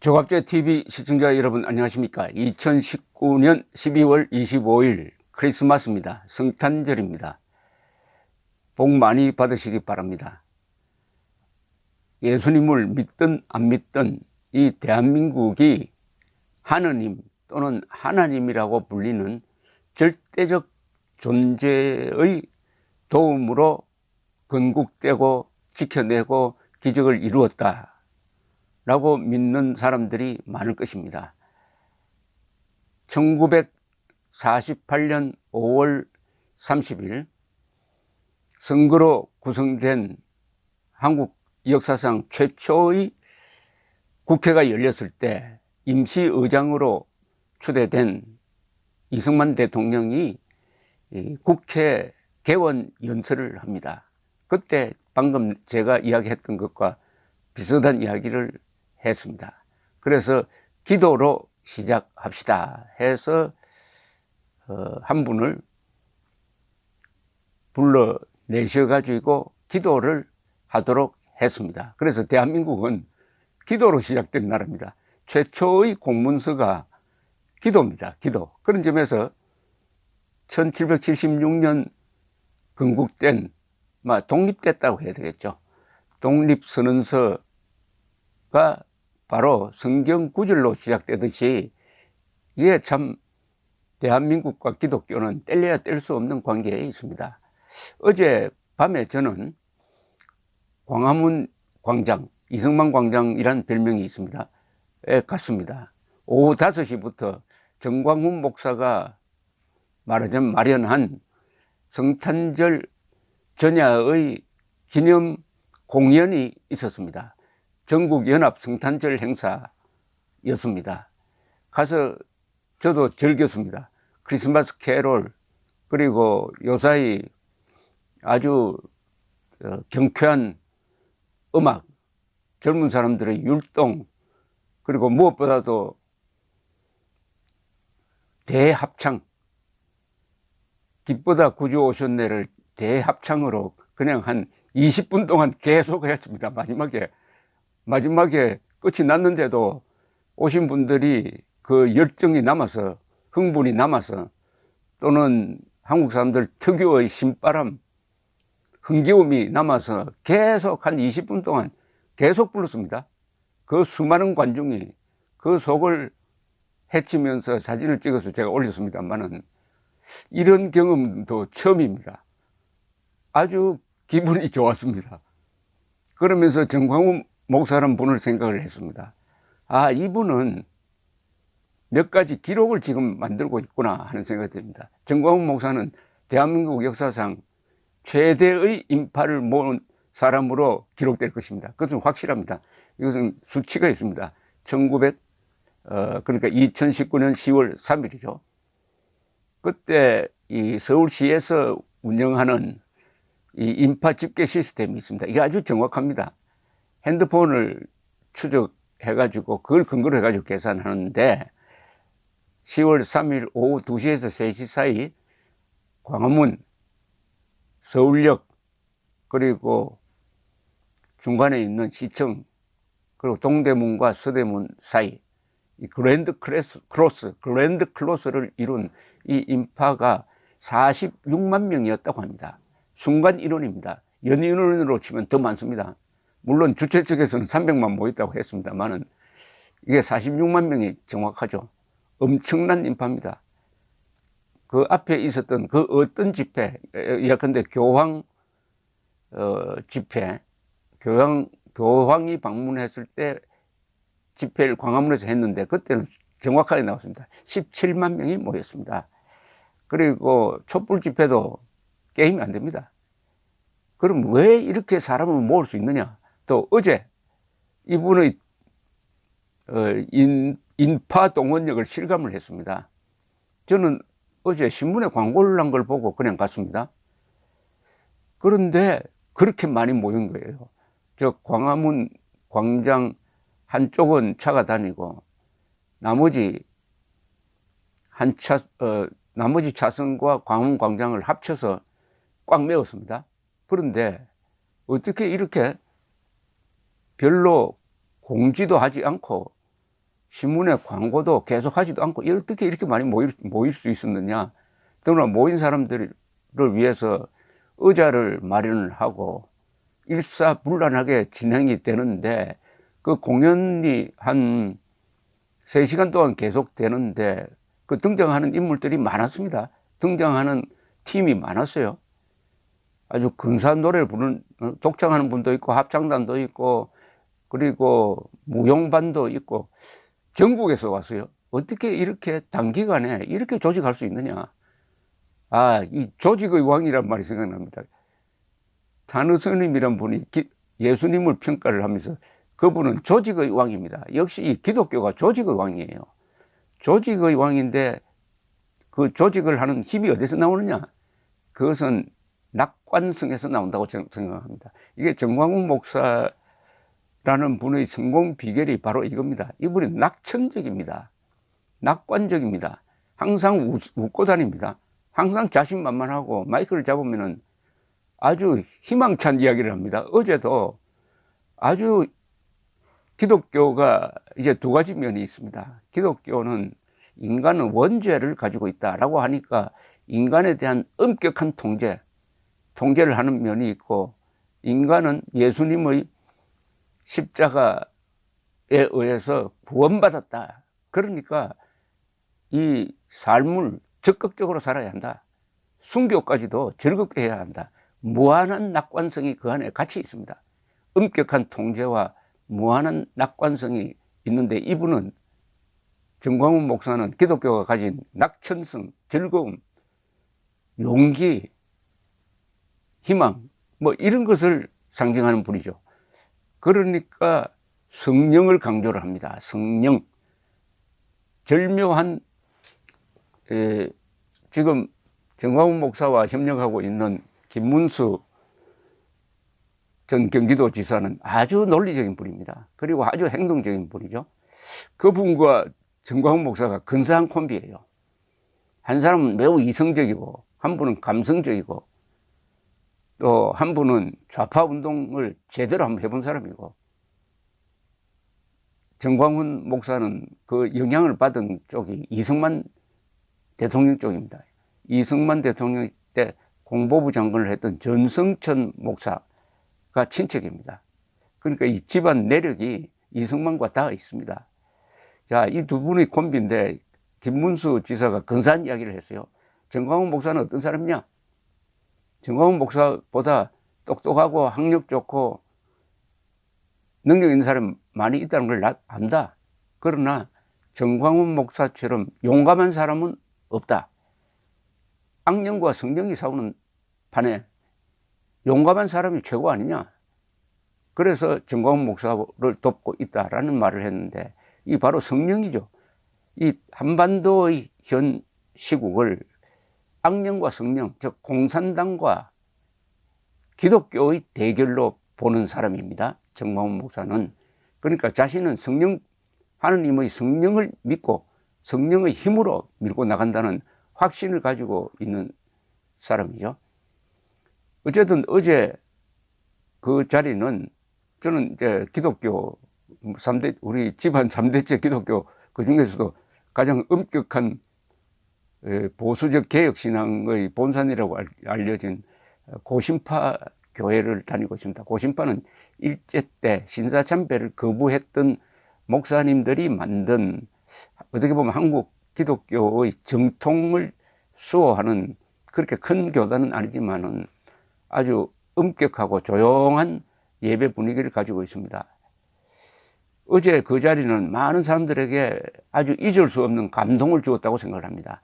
조갑제TV 시청자 여러분 안녕하십니까. 2019년 12월 25일 크리스마스입니다. 성탄절입니다. 복 많이 받으시기 바랍니다. 예수님을 믿든 안 믿든 이 대한민국이 하느님 또는 하나님이라고 불리는 절대적 존재의 도움으로 건국되고 지켜내고 기적을 이루었다 라고 믿는 사람들이 많을 것입니다. 1948년 5월 30일 선거로 구성된 한국 역사상 최초의 국회가 열렸을 때 임시의장으로 초대된 이승만 대통령이 국회 개원 연설을 합니다. 그때 방금 제가 이야기했던 것과 비슷한 이야기를 했습니다. 그래서 기도로 시작합시다 해서 한 분을 불러내셔 가지고 기도를 하도록 했습니다. 그래서 대한민국은 기도로 시작된 나라입니다. 최초의 공문서가 기도입니다. 기도. 그런 점에서 1776년 건국된, 독립됐다고 해야 되겠죠. 독립선언서가 바로 성경 구절로 시작되듯이 이게 참 대한민국과 기독교는 뗄래야 뗄 수 없는 관계에 있습니다. 어제 밤에 저는 광화문 광장, 이승만 광장이라는 별명이 있습니다. 갔습니다. 오후 5시부터 정광훈 목사가 말하자면 마련한 성탄절 전야의 기념 공연이 있었습니다. 전국연합 성탄절 행사였습니다. 가서 저도 즐겼습니다. 크리스마스 캐롤, 그리고 요사이 아주 경쾌한 음악, 젊은 사람들의 율동, 그리고 무엇보다도 대합창, 빛보다 구주 오셨네를 대합창으로 그냥 한 20분 동안 계속 했습니다. 마지막에 끝이 났는데도 오신 분들이 그 열정이 남아서, 흥분이 남아서, 또는 한국 사람들 특유의 신바람, 흥겨움이 남아서 계속 한 20분 동안 계속 불렀습니다. 그 수많은 관중이 그 속을 헤치면서 사진을 찍어서 제가 올렸습니다만은 이런 경험도 처음입니다. 아주 기분이 좋았습니다. 그러면서 정광훈 목사라는 분을 생각을 했습니다. 이분은 몇 가지 기록을 지금 만들고 있구나 하는 생각이 듭니다. 정광훈 목사는 대한민국 역사상 최대의 인파를 모은 사람으로 기록될 것입니다. 그것은 확실합니다. 이것은 수치가 있습니다. 그러니까 2019년 10월 3일이죠. 그때 이 서울시에서 운영하는 이 인파 집계 시스템이 있습니다. 이게 아주 정확합니다. 핸드폰을 추적해가지고 그걸 근거로 해가지고 계산하는데 10월 3일 오후 2시에서 3시 사이 광화문, 서울역, 그리고 중간에 있는 시청, 그리고 동대문과 서대문 사이 이 그랜드 클로스를 이룬 이 인파가 46만 명이었다고 합니다. 순간 인원입니다. 연인원으로 치면 더 많습니다. 물론 주최 측에서는 300만 모였다고 했습니다만은 이게 46만 명이 정확하죠. 엄청난 인파입니다. 그 앞에 있었던 그 어떤 집회, 예컨대 교황 집회, 교황이 방문했을 때 집회를 광화문에서 했는데 그때는 정확하게 나왔습니다. 17만 명이 모였습니다. 그리고 촛불 집회도 게임이 안 됩니다. 그럼 왜 이렇게 사람을 모을 수 있느냐? 또 어제 이분의 인파 동원력을 실감을 했습니다. 저는 어제 신문에 광고를 한 걸 보고 그냥 갔습니다. 그런데 그렇게 많이 모인 거예요. 저 광화문 광장 한쪽은 차가 다니고 나머지 차선과 광화문 광장을 합쳐서 꽉 메웠습니다. 그런데 어떻게 이렇게 별로 공지도 하지 않고 신문에 광고도 계속 하지도 않고 어떻게 이렇게 많이 모일 수 있었느냐. 더구나 모인 사람들을 위해서 의자를 마련을 하고 일사불란하게 진행이 되는데 그 공연이 한 3시간 동안 계속 되는데 그 등장하는 인물들이 많았습니다. 등장하는 팀이 많았어요. 아주 근사한 노래를 부르는 독창하는 분도 있고 합창단도 있고 그리고 무용반도 있고 전국에서 왔어요. 어떻게 이렇게 단기간에 이렇게 조직할 수 있느냐. 아, 이 조직의 왕이란 말이 생각납니다. 탄의 스님이란 분이 예수님을 평가를 하면서 그분은 조직의 왕입니다. 역시 이 기독교가 조직의 왕이에요. 조직의 왕인데 그 조직을 하는 힘이 어디서 나오느냐? 그것은 낙관성에서 나온다고 생각합니다. 이게 정광훈 목사라는 분의 성공 비결이 바로 이겁니다. 이분이 낙천적입니다. 낙관적입니다. 항상 웃고 다닙니다. 항상 자신만만하고 마이크를 잡으면은 아주 희망찬 이야기를 합니다. 어제도 아주 기독교가 이제 2가지 면이 있습니다. 기독교는 인간은 원죄를 가지고 있다라고 하니까 인간에 대한 엄격한 통제를 하는 면이 있고, 인간은 예수님의 십자가에 의해서 구원받았다. 그러니까 이 삶을 적극적으로 살아야 한다. 순교까지도 즐겁게 해야 한다. 무한한 낙관성이 그 안에 같이 있습니다. 엄격한 통제와 무한한 낙관성이 있는데, 이분은 정광훈 목사는 기독교가 가진 낙천성, 즐거움, 용기, 희망 뭐 이런 것을 상징하는 분이죠. 그러니까 성령을 강조를 합니다. 성령. 절묘한 지금 정광훈 목사와 협력하고 있는 김문수 전 경기도지사는 아주 논리적인 분입니다. 그리고 아주 행동적인 분이죠. 그분과 정광훈 목사가 근사한 콤비예요. 한 사람은 매우 이성적이고 한 분은 감성적이고 또 한 분은 좌파 운동을 제대로 한번 해본 사람이고, 정광훈 목사는 그 영향을 받은 쪽이 이승만 대통령 쪽입니다. 이승만 대통령 때 공보부 장관을 했던 전성천 목사가 친척입니다. 그러니까 이 집안 내력이 이승만과 닿아 있습니다. 자, 이 두 분의 콤비인데 김문수 지사가 근사한 이야기를 했어요. 정광훈 목사는 어떤 사람이냐? 정광훈 목사보다 똑똑하고 학력 좋고 능력 있는 사람 많이 있다는 걸 안다. 그러나 정광훈 목사처럼 용감한 사람은 없다. 악령과 성령이 싸우는 판에 용감한 사람이 최고 아니냐. 그래서 정광훈 목사를 돕고 있다라는 말을 했는데, 이 바로 성령이죠. 이 한반도의 현 시국을 악령과 성령, 즉 공산당과 기독교의 대결로 보는 사람입니다. 정광훈 목사는. 그러니까 자신은 하느님의 성령을 믿고 성령의 힘으로 밀고 나간다는 확신을 가지고 있는 사람이죠. 어쨌든 어제 그 자리는 저는 이제 기독교 3대, 우리 집안 3대째 기독교 그 중에서도 가장 엄격한 보수적 개혁신앙의 본산이라고 알려진 고신파 교회를 다니고 있습니다. 고신파는 일제 때 신사참배를 거부했던 목사님들이 만든, 어떻게 보면 한국 기독교의 정통을 수호하는 그렇게 큰 교단은 아니지만은 아주 엄격하고 조용한 예배 분위기를 가지고 있습니다. 어제 그 자리는 많은 사람들에게 아주 잊을 수 없는 감동을 주었다고 생각을 합니다.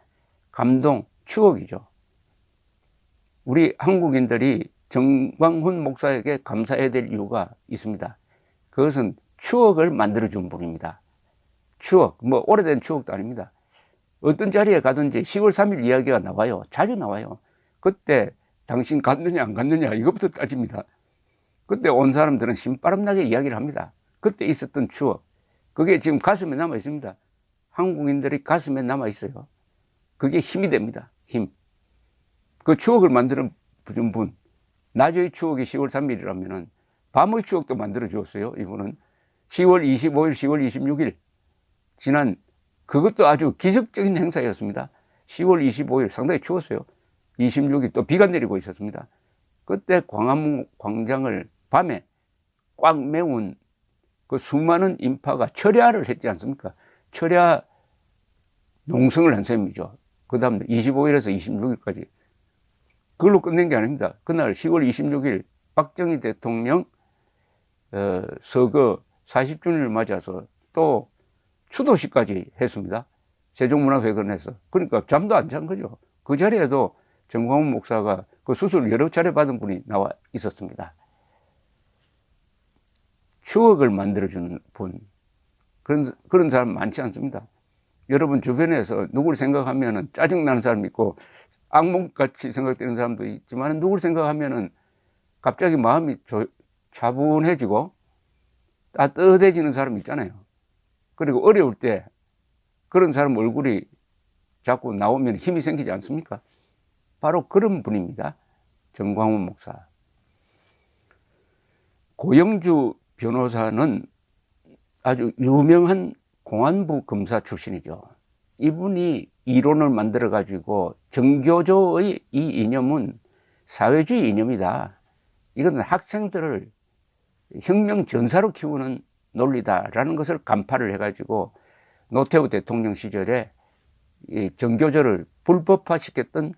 감동, 추억이죠. 우리 한국인들이 정광훈 목사에게 감사해야 될 이유가 있습니다. 그것은 추억을 만들어준 분입니다. 추억, 뭐 오래된 추억도 아닙니다. 어떤 자리에 가든지 10월 3일 이야기가 나와요. 자주 나와요. 그때 당신 갔느냐 안 갔느냐 이것부터 따집니다. 그때 온 사람들은 신바람나게 이야기를 합니다. 그때 있었던 추억, 그게 지금 가슴에 남아 있습니다. 한국인들이 가슴에 남아 있어요. 그게 힘이 됩니다. 힘. 그 추억을 만드는 분, 낮의 추억이 10월 3일이라면은 밤의 추억도 만들어 주었어요. 이분은 10월 25일, 10월 26일 지난 그것도 아주 기적적인 행사였습니다. 10월 25일 상당히 추웠어요. 26일 또 비가 내리고 있었습니다. 그때 광화문 광장을 밤에 꽉 메운 그 수많은 인파가 철야를 했지 않습니까? 철야 농성을 한 셈이죠. 그 다음 25일에서 26일까지. 그걸로 끝낸 게 아닙니다. 그날 10월 26일 박정희 대통령 서거 40주년을 맞아서 또 추도식까지 했습니다. 세종문화회관에서. 그러니까 잠도 안 잔 거죠. 그 자리에도 정광훈 목사가 그 수술 여러 차례 받은 분이 나와 있었습니다. 추억을 만들어주는 분. 그런 사람 많지 않습니다. 여러분 주변에서 누구를 생각하면 짜증나는 사람이 있고 악몽같이 생각되는 사람도 있지만 누구를 생각하면 갑자기 마음이 차분해지고 따뜻해지는 사람이 있잖아요. 그리고 어려울 때 그런 사람 얼굴이 자꾸 나오면 힘이 생기지 않습니까? 바로 그런 분입니다. 정광훈 목사. 고영주 변호사는 아주 유명한 공안부 검사 출신이죠. 이분이 이론을 만들어 가지고 정교조의 이 이념은 사회주의 이념이다. 이것은 학생들을 혁명 전사로 키우는 논리다라는 것을 간파를 해가지고 노태우 대통령 시절에 이 정교조를 불법화시켰던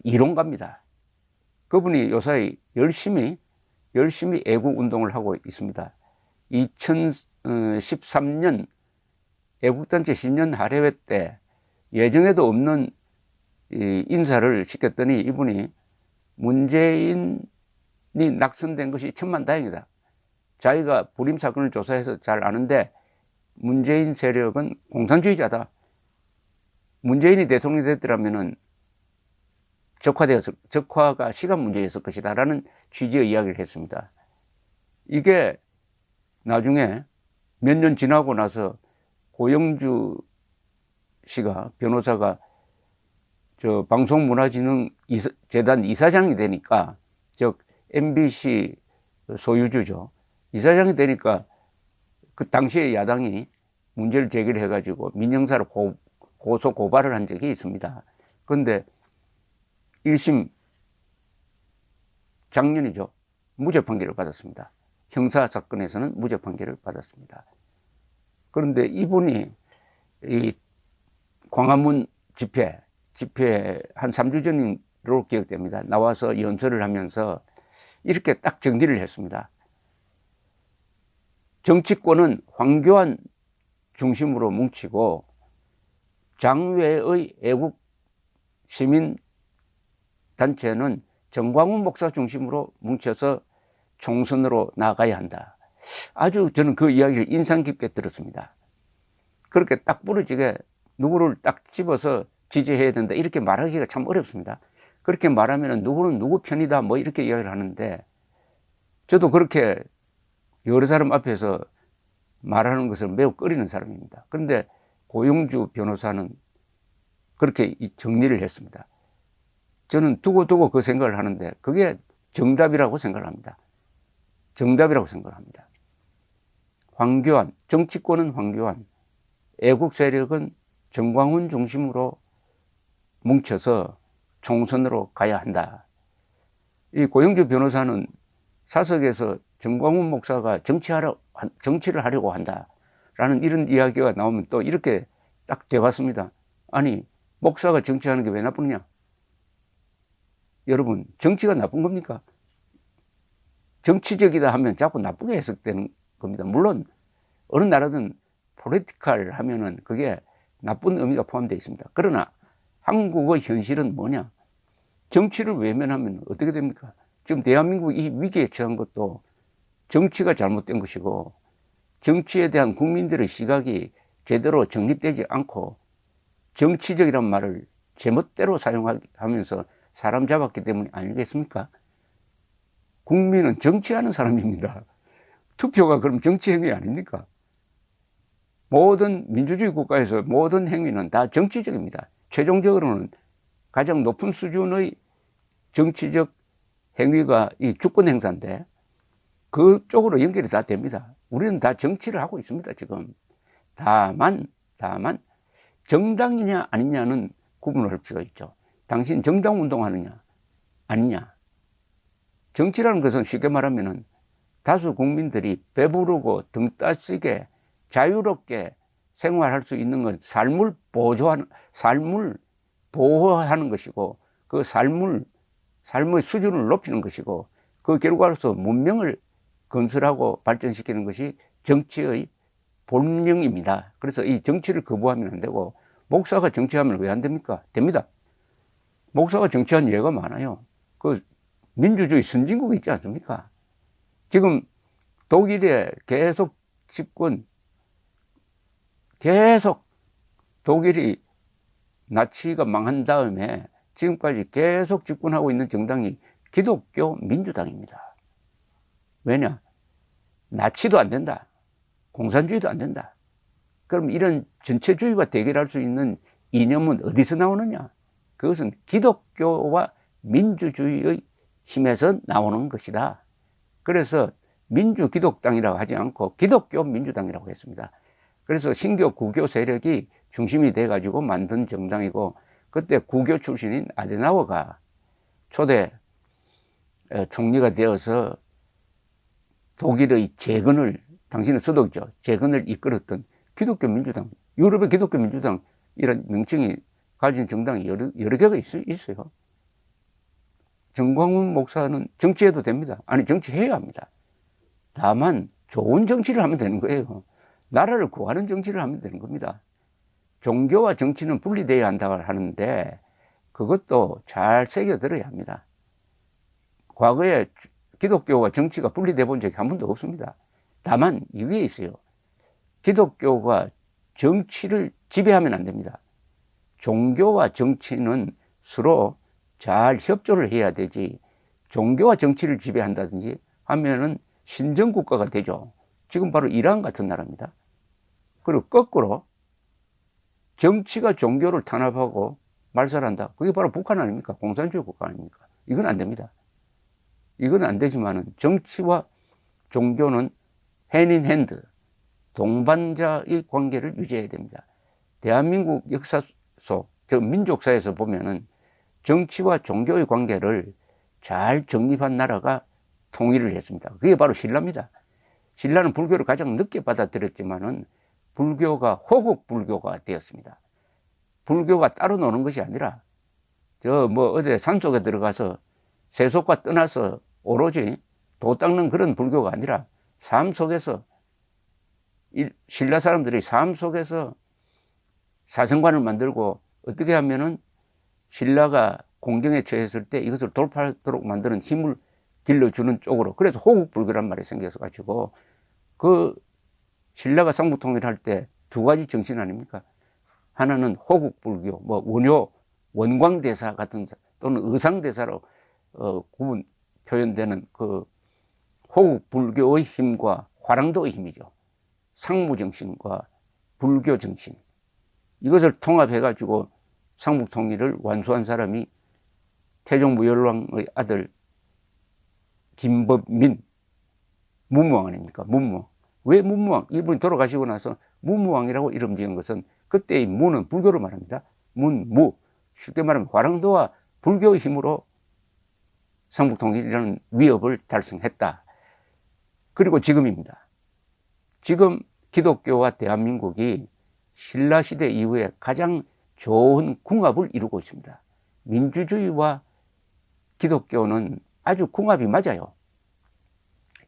이론가입니다. 그분이 요사이 열심히 애국 운동을 하고 있습니다. 2013년 애국단체 신년 할애회 때 예정에도 없는 인사를 시켰더니 이분이 문재인이 낙선된 것이 천만다행이다. 자기가 불임 사건을 조사해서 잘 아는데 문재인 세력은 공산주의자다. 문재인이 대통령이 됐더라면은 적화가 시간 문제였을 것이다 라는 취지의 이야기를 했습니다. 이게 나중에 몇 년 지나고 나서 고영주 씨가 변호사가 저 방송문화진흥재단 이사장이 되니까, 즉 MBC 소유주죠. 이사장이 되니까 그 당시에 야당이 문제를 제기를 해가지고 민형사로 고소 고발을 한 적이 있습니다. 그런데 1심 작년이죠. 무죄 판결을 받았습니다. 형사 사건에서는 무죄 판결을 받았습니다. 그런데 이분이 이 광화문 집회 한 3주 전으로 기억됩니다. 나와서 연설을 하면서 이렇게 딱 정리를 했습니다. 정치권은 황교안 중심으로 뭉치고 장외의 애국 시민 단체는 정광훈 목사 중심으로 뭉쳐서 총선으로 나가야 한다. 아주 저는 그 이야기를 인상 깊게 들었습니다. 그렇게 딱 부러지게 누구를 딱 집어서 지지해야 된다 이렇게 말하기가 참 어렵습니다. 그렇게 말하면 누구는 누구 편이다 뭐 이렇게 이야기를 하는데, 저도 그렇게 여러 사람 앞에서 말하는 것을 매우 꺼리는 사람입니다. 그런데 고영주 변호사는 그렇게 정리를 했습니다. 저는 두고두고 그 생각을 하는데 그게 정답이라고 생각을 합니다. 정답이라고 생각을 합니다. 황교안, 정치권은 황교안, 애국 세력은 정광훈 중심으로 뭉쳐서 총선으로 가야 한다. 이 고영주 변호사는 사석에서 정광훈 목사가 정치를 하려고 한다라는 이런 이야기가 나오면 또 이렇게 딱 대봤습니다. 아니, 목사가 정치하는 게 왜 나쁘냐? 여러분, 정치가 나쁜 겁니까? 정치적이다 하면 자꾸 나쁘게 해석되는 겁니다. 물론 어느 나라든 포리티컬 하면은 그게 나쁜 의미가 포함되어 있습니다. 그러나 한국의 현실은 뭐냐? 정치를 외면하면 어떻게 됩니까? 지금 대한민국이 이 위기에 처한 것도 정치가 잘못된 것이고, 정치에 대한 국민들의 시각이 제대로 정립되지 않고 정치적이란 말을 제멋대로 사용하면서 사람 잡았기 때문이 아니겠습니까? 국민은 정치하는 사람입니다. 투표가 그럼 정치 행위 아닙니까? 모든 민주주의 국가에서 모든 행위는 다 정치적입니다. 최종적으로는 가장 높은 수준의 정치적 행위가 이 주권 행사인데 그쪽으로 연결이 다 됩니다. 우리는 다 정치를 하고 있습니다. 지금 다만 정당이냐 아니냐는 구분을 할 필요가 있죠. 당신 정당 운동하느냐 아니냐. 정치라는 것은 쉽게 말하면은 다수 국민들이 배부르고 등 따시게 자유롭게 생활할 수 있는 건 삶을 보호하는 것이고, 그 삶의 수준을 높이는 것이고, 그 결과로서 문명을 건설하고 발전시키는 것이 정치의 본령입니다. 그래서 이 정치를 거부하면 안 되고, 목사가 정치하면 왜 안 됩니까? 됩니다. 목사가 정치한 예가 많아요. 그 민주주의 선진국이 있지 않습니까? 지금 독일에 계속 독일이 나치가 망한 다음에 지금까지 계속 집권하고 있는 정당이 기독교 민주당입니다. 왜냐? 나치도 안 된다. 공산주의도 안 된다. 그럼 이런 전체주의와 대결할 수 있는 이념은 어디서 나오느냐? 그것은 기독교와 민주주의의 힘에서 나오는 것이다. 그래서 민주기독당이라고 하지 않고 기독교 민주당이라고 했습니다. 그래서 신교 구교 세력이 중심이 돼가지고 만든 정당이고, 그때 구교 출신인 아데나워가 초대 총리가 되어서 독일의 재건을, 당신은 서독이죠, 재건을 이끌었던 기독교 민주당, 유럽의 기독교 민주당, 이런 명칭이 가진 정당이 여러 개가 있어요. 정광훈 목사는 정치해도 됩니다. 아니, 정치해야 합니다. 다만 좋은 정치를 하면 되는 거예요. 나라를 구하는 정치를 하면 되는 겁니다. 종교와 정치는 분리되어야 한다고 하는데 그것도 잘 새겨들어야 합니다. 과거에 기독교와 정치가 분리되어 본 적이 한 번도 없습니다. 다만 이게 있어요. 기독교가 정치를 지배하면 안 됩니다. 종교와 정치는 서로 잘 협조를 해야 되지, 종교와 정치를 지배한다든지 하면은 신정국가가 되죠. 지금 바로 이란 같은 나라입니다. 그리고 거꾸로 정치가 종교를 탄압하고 말살한다. 그게 바로 북한 아닙니까? 공산주의 국가 아닙니까? 이건 안 됩니다. 이건 안 되지만은 정치와 종교는 핸인핸드, 동반자의 관계를 유지해야 됩니다. 대한민국 역사 속, 민족사에서 보면은 정치와 종교의 관계를 잘 정립한 나라가 통일을 했습니다. 그게 바로 신라입니다. 신라는 불교를 가장 늦게 받아들였지만은 불교가 호국 불교가 되었습니다. 불교가 따로 노는 것이 아니라 어디 산속에 들어가서 세속과 떠나서 오로지 도 닦는 그런 불교가 아니라 삶 속에서, 신라 사람들이 삶 속에서 사생관을 만들고, 어떻게 하면은 신라가 공경에 처했을 때 이것을 돌파하도록 만드는 힘을 길러주는 쪽으로, 그래서 호국불교란 말이 생겨서 가지고, 그 신라가 상부통일할 때 두 가지 정신 아닙니까? 하나는 호국불교, 원광대사 같은, 또는 의상대사로 표현되는 그 호국불교의 힘과 화랑도의 힘이죠. 상무정신과 불교정신, 이것을 통합해가지고 상북통일을 완수한 사람이 태종무열왕의 아들 김법민, 문무왕 아닙니까? 문무왕. 왜 문무왕? 이분이 돌아가시고 나서 문무왕이라고 이름 지은 것은, 그때의 무는 불교를 말합니다. 문무. 쉽게 말하면 화랑도와 불교의 힘으로 상북통일이라는 위협을 달성했다. 그리고 지금입니다. 지금 기독교와 대한민국이 신라시대 이후에 가장 좋은 궁합을 이루고 있습니다. 민주주의와 기독교는 아주 궁합이 맞아요.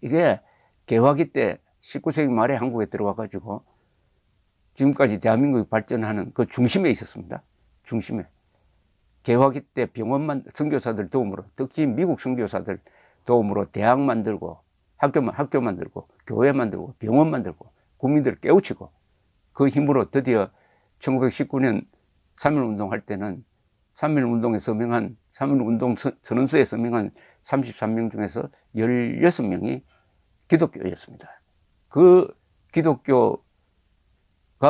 이게 개화기 때 19세기 말에 한국에 들어와가지고 지금까지 대한민국이 발전하는 그 중심에 있었습니다. 중심에. 개화기 때 선교사들 도움으로, 특히 미국 선교사들 도움으로 대학 만들고, 학교 만들고, 교회 만들고, 병원 만들고, 국민들을 깨우치고, 그 힘으로 드디어 1919년 3.1운동 할 때는 3.1운동 선언서에 서명한 33명 중에서 16명이 기독교였습니다. 그 기독교가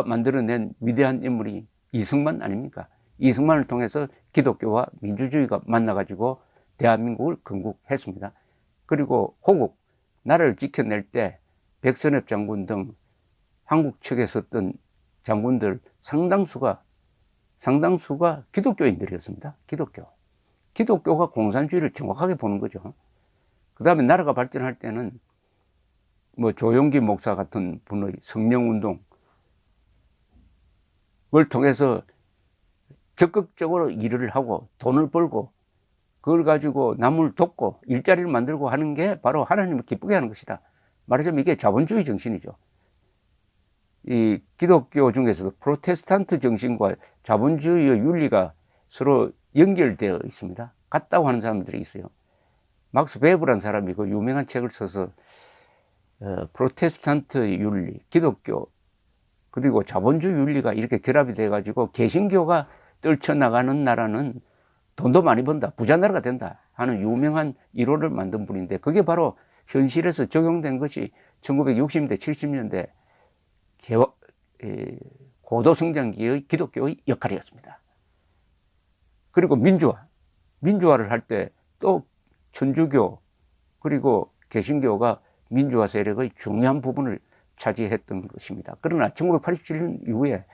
만들어낸 위대한 인물이 이승만 아닙니까? 이승만을 통해서 기독교와 민주주의가 만나가지고 대한민국을 건국했습니다. 그리고 나라를 지켜낼 때 백선엽 장군 등 한국 측에 섰던 장군들 상당수가 기독교인들이었습니다. 기독교가 공산주의를 정확하게 보는 거죠. 그 다음에 나라가 발전할 때는 뭐 조용기 목사 같은 분의 성령운동을 통해서 적극적으로 일을 하고 돈을 벌고 그걸 가지고 남을 돕고 일자리를 만들고 하는 게 바로 하나님을 기쁘게 하는 것이다. 말하자면 이게 자본주의 정신이죠. 이 기독교 중에서도 프로테스탄트 정신과 자본주의의 윤리가 서로 연결되어 있습니다. 같다고 하는 사람들이 있어요. 막스 베버라는 사람이 그 유명한 책을 써서 프로테스탄트의 윤리, 기독교 그리고 자본주의 윤리가 이렇게 결합이 돼 가지고 개신교가 떨쳐나가는 나라는 돈도 많이 번다, 부자 나라가 된다 하는 유명한 이론을 만든 분인데, 그게 바로 현실에서 적용된 것이 1960년대 70년대 고도성장기의 기독교의 역할이었습니다. 그리고 민주화를 할 때 또 천주교 그리고 개신교가 민주화 세력의 중요한 부분을 차지했던 것입니다. 그러나 1987년 이후에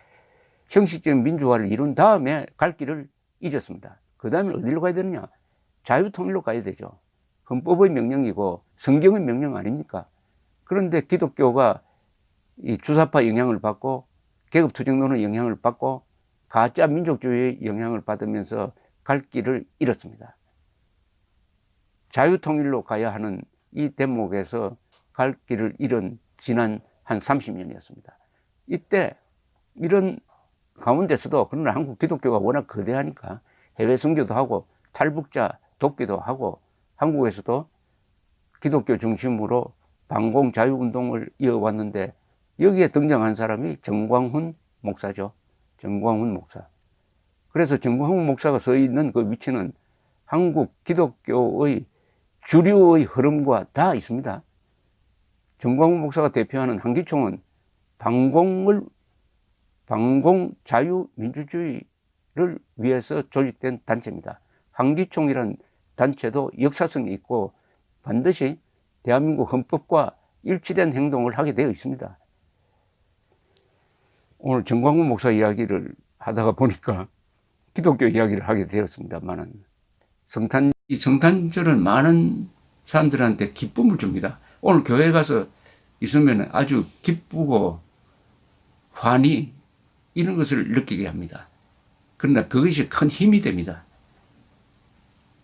형식적인 민주화를 이룬 다음에 갈 길을 잊었습니다. 그 다음에 어디로 가야 되느냐? 자유통일로 가야 되죠. 헌법의 명령이고 성경의 명령 아닙니까? 그런데 기독교가 이 주사파 영향을 받고 계급투쟁론의 영향을 받고 가짜 민족주의의 영향을 받으면서 갈 길을 잃었습니다. 자유통일로 가야 하는 이 대목에서 갈 길을 잃은 지난 한 30년이었습니다. 이때 이런 가운데서도 그러나 한국 기독교가 워낙 거대하니까 해외 선교도 하고 탈북자 돕기도 하고 한국에서도 기독교 중심으로 반공 자유운동을 이어왔는데, 여기에 등장한 사람이 정광훈 목사죠. 정광훈 목사. 그래서 정광훈 목사가 서 있는 그 위치는 한국 기독교의 주류의 흐름과 다 있습니다. 정광훈 목사가 대표하는 한기총은 반공 자유민주주의를 위해서 조직된 단체입니다. 한기총이라는 단체도 역사성이 있고 반드시 대한민국 헌법과 일치된 행동을 하게 되어 있습니다. 오늘 정광훈 목사 이야기를 하다가 보니까 기독교 이야기를 하게 되었습니다만은, 이 성탄절은 많은 사람들한테 기쁨을 줍니다. 오늘 교회 가서 있으면 아주 기쁘고 환희 이런 것을 느끼게 합니다. 그러나 그것이 큰 힘이 됩니다.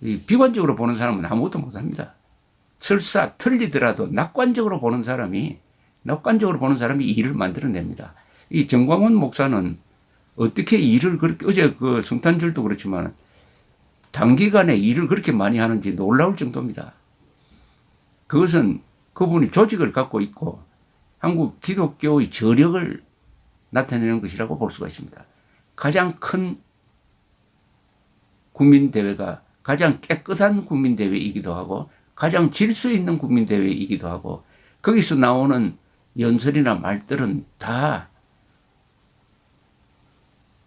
비관적으로 보는 사람은 아무것도 못합니다. 설사 틀리더라도 낙관적으로 보는 사람이 일을 만들어냅니다. 이 정광훈 목사는 어떻게 일을 그렇게, 어제 그 성탄절도 그렇지만 단기간에 일을 그렇게 많이 하는지 놀라울 정도입니다. 그것은 그분이 조직을 갖고 있고 한국 기독교의 저력을 나타내는 것이라고 볼 수가 있습니다. 가장 큰 국민대회가 가장 깨끗한 국민대회이기도 하고 가장 질서 있는 국민대회이기도 하고, 거기서 나오는 연설이나 말들은 다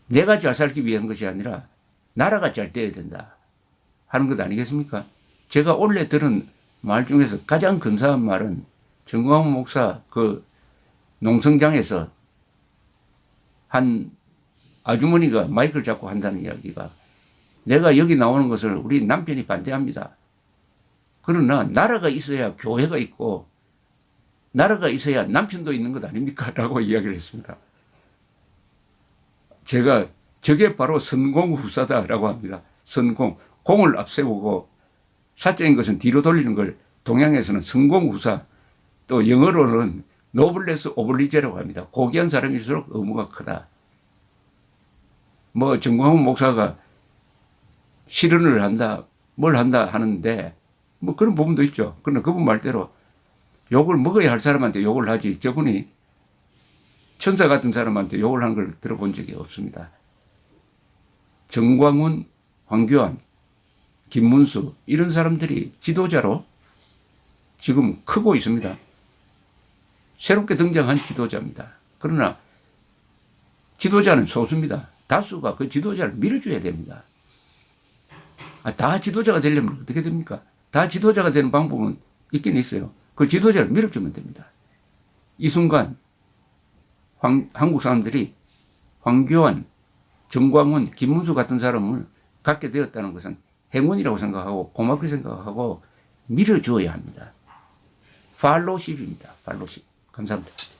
내가 잘 살기 위한 것이 아니라 나라가 잘 돼야 된다 하는 것 아니겠습니까? 제가 원래 들은 말 중에서 가장 근사한 말은 정광훈 목사 그 농성장에서 한 아주머니가 마이크를 잡고 한다는 이야기가, 내가 여기 나오는 것을 우리 남편이 반대합니다. 그러나 나라가 있어야 교회가 있고 나라가 있어야 남편도 있는 것 아닙니까? 라고 이야기를 했습니다. 제가 저게 바로 선공후사다라고 합니다. 선공, 공을 앞세우고 사적인 것은 뒤로 돌리는 걸 동양에서는 선공후사, 또 영어로는 노블레스 오블리제라고 합니다. 고귀한 사람일수록 의무가 크다. 뭐 정광훈 목사가 실언을 한다, 뭘 한다 하는데 뭐 그런 부분도 있죠. 그러나 그분 말대로 욕을 먹어야 할 사람한테 욕을 하지, 저분이 천사 같은 사람한테 욕을 하는 걸 들어본 적이 없습니다. 정광훈, 황교안, 김문수 이런 사람들이 지도자로 지금 크고 있습니다. 새롭게 등장한 지도자입니다. 그러나 지도자는 소수입니다. 다수가 그 지도자를 밀어줘야 됩니다. 다 지도자가 되려면 어떻게 됩니까? 다 지도자가 되는 방법은 있긴 있어요. 그 지도자를 밀어주면 됩니다. 이 순간 한국 사람들이 황교안, 정광훈, 김문수 같은 사람을 갖게 되었다는 것은 행운이라고 생각하고 고맙게 생각하고 밀어주어야 합니다. 팔로우십입니다. 팔로우십. 감사합니다.